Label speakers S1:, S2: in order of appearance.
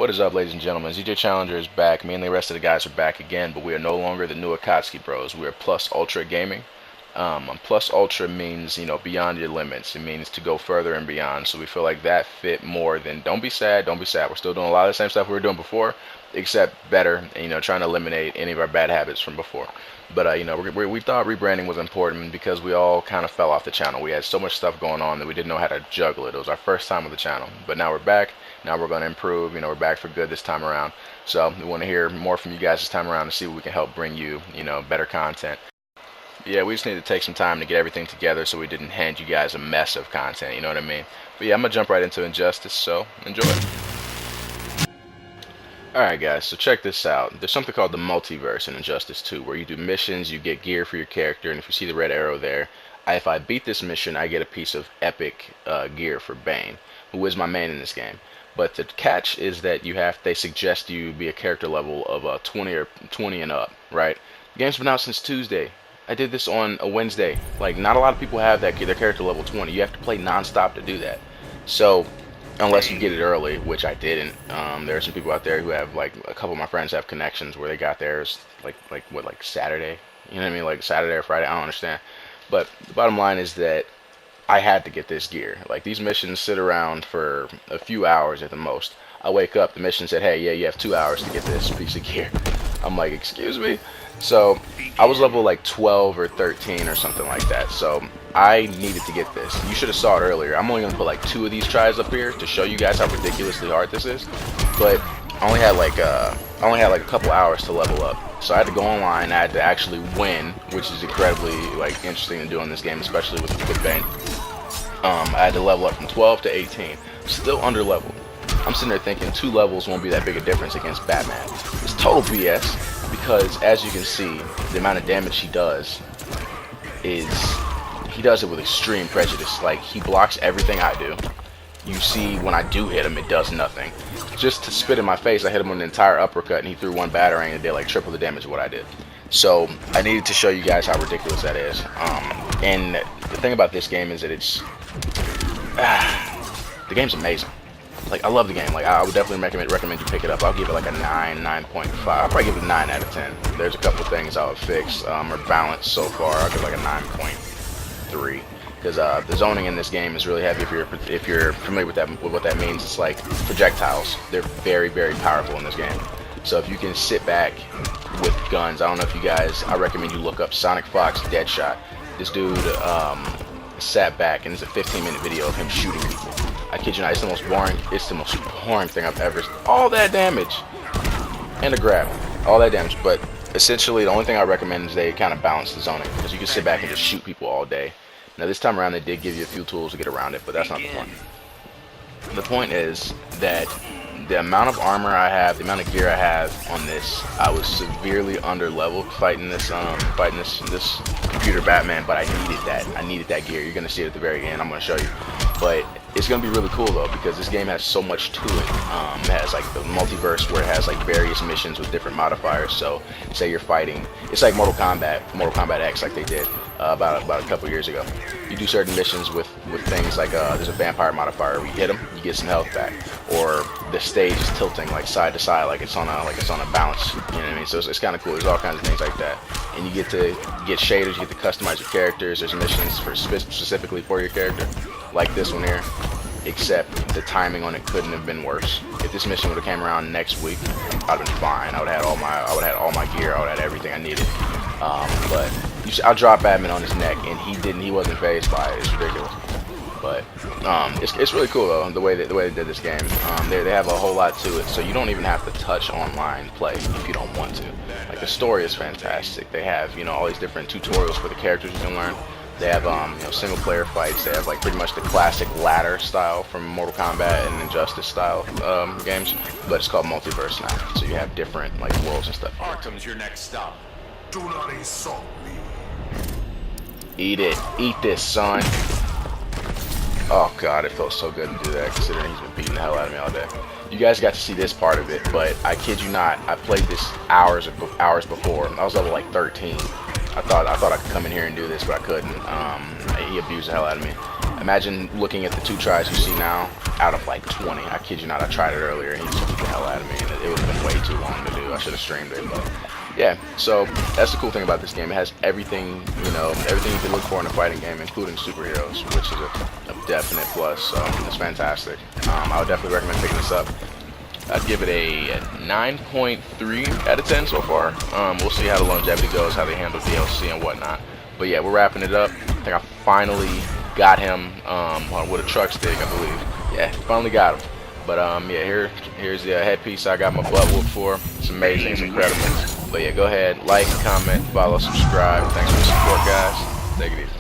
S1: What is up, ladies and gentlemen? ZJChallenger is back. Me and the rest of the guys are back again, but we are no longer the new Akatsuki Bros. We are Plus Ultra Gaming. Plus Ultra means, beyond your limits. It means to go further and beyond. So we feel like that fit more than don't be sad, don't be sad. We're still doing a lot of the same stuff we were doing before, except better, and, trying to eliminate any of our bad habits from before. But, we thought rebranding was important because we all kind of fell off the channel. We had so much stuff going on that we didn't know how to juggle it. It was our first time with the channel. But now we're back. Now we're going to improve. We're back for good this time around. So we want to hear more from you guys this time around to see what we can help bring you, better content. Yeah, we just need to take some time to get everything together so we didn't hand you guys a mess of content, you know what I mean? But yeah, I'm going to jump right into Injustice, so enjoy. Alright guys, so check this out. There's something called the multiverse in Injustice 2 where you do missions, you get gear for your character, and if you see the red arrow there, if I beat this mission, I get a piece of epic gear for Bane, who is my main in this game. But the catch is that they suggest you be a character level of 20 and up, right? The game's been out since Tuesday. I did this on a Wednesday. Like, not a lot of people have their character level 20. You have to play non-stop to do that. So, unless you get it early, which I didn't. There are some people out there who have, like, a couple of my friends have connections where they got theirs, like Saturday? You know what I mean? Like Saturday or Friday? I don't understand. But the bottom line is that I had to get this gear. Like, these missions sit around for a few hours at the most. I wake up, the mission said, hey, yeah, you have 2 hours to get this piece of gear. I'm like, excuse me? So I was level like 12 or 13 or something like that. So I needed to get this. You should have saw it earlier. I'm only going to put like 2 of these tries up here to show you guys how ridiculously hard this is. But I only had like a couple hours to level up. So I had to go online. I had to actually win, which is incredibly interesting to do in this game, especially with Bane. I had to level up from 12 to 18. Still under leveled. I'm sitting there thinking 2 levels won't be that big a difference against Batman. It's total BS because, as you can see, the amount of damage he does it with extreme prejudice. Like, he blocks everything I do. You see, when I do hit him, it does nothing. Just to spit in my face, I hit him with an entire uppercut and he threw 1 batarang and it did like triple the damage of what I did. So I needed to show you guys how ridiculous that is. And the thing about this game is that the game's amazing. Like, I love the game. Like, I would definitely recommend you pick it up. I'll give it like a 9, 9.5. I'll probably give it a 9 out of 10. There's a couple of things I would fix or balance so far. I'll give it like a 9.3 because the zoning in this game is really heavy. If you're familiar with what that means, it's like projectiles. They're very, very powerful in this game. So if you can sit back with guns, I don't know if you guys. I recommend you look up Sonic Fox Deadshot. This dude sat back and it's a 15-minute video of him shooting people. I kid you not, it's the most boring thing I've ever seen. All that damage and a grab, all that damage. But essentially, the only thing I recommend is they kind of balance the zoning because you can sit back and just shoot people all day. Now this time around, they did give you a few tools to get around it, but that's not the point. The point is that the amount of armor I have, the amount of gear I have on this, I was severely under leveled fighting this computer Batman, but I needed that gear. You're gonna see it at the very end. I'm gonna show you, but it's gonna be really cool though because this game has so much to it. It has like the multiverse where it has like various missions with different modifiers. So say you're fighting, it's like Mortal Kombat X, like they did about a couple years ago. You do certain missions with things like there's a vampire modifier. Where you hit them, you get some health back, or the stage is tilting like side to side, like it's on a balance. You know what I mean? So it's kind of cool. There's all kinds of things like that, and you get to get shaders. You get to customize your characters. There's missions for specifically for your character, like this one here. Except the timing on it couldn't have been worse. If this mission would have came around next week, I'd have been fine. I would have had all my gear. I would have had everything I needed. But I'll drop Batman on his neck, and he wasn't phased by it. It's ridiculous. But it's really cool though the way they did this game. They have a whole lot to it, so you don't even have to touch online play if you don't want to. Like, the story is fantastic. They have all these different tutorials for the characters you can learn. They have single player fights. They have like pretty much the classic ladder style from Mortal Kombat and Injustice style games, but it's called multiverse now. So you have different like worlds and stuff.
S2: Arkham's your next stop. Do not insult me.
S1: Eat it. Eat this, son. Oh god, it felt so good to do that considering he's been beating the hell out of me all day. You guys got to see this part of it, but I kid you not, I played this hours before. I was level like 13. I thought I could come in here and do this, but I couldn't. He abused the hell out of me. Imagine looking at the 2 tries you see now out of like 20. I kid you not, I tried it earlier and he just beat the hell out of me, and it would have been way too long to do. I should have streamed it, but yeah. So that's the cool thing about this game. It has everything, you know, everything you can look for in a fighting game, including superheroes, which is a definite plus. So it's fantastic. I would definitely recommend picking this up. I'd give it a 9.3 out of 10 so far. We'll see how the longevity goes, how they handle DLC and whatnot. But yeah, we're wrapping it up. I think I finally got him with a truck stick, I believe. Yeah, finally got him. But yeah, here's the headpiece I got my butt whooped for. It's amazing, it's incredible. But yeah, go ahead, like, comment, follow, subscribe. Thanks for the support, guys. Take it easy.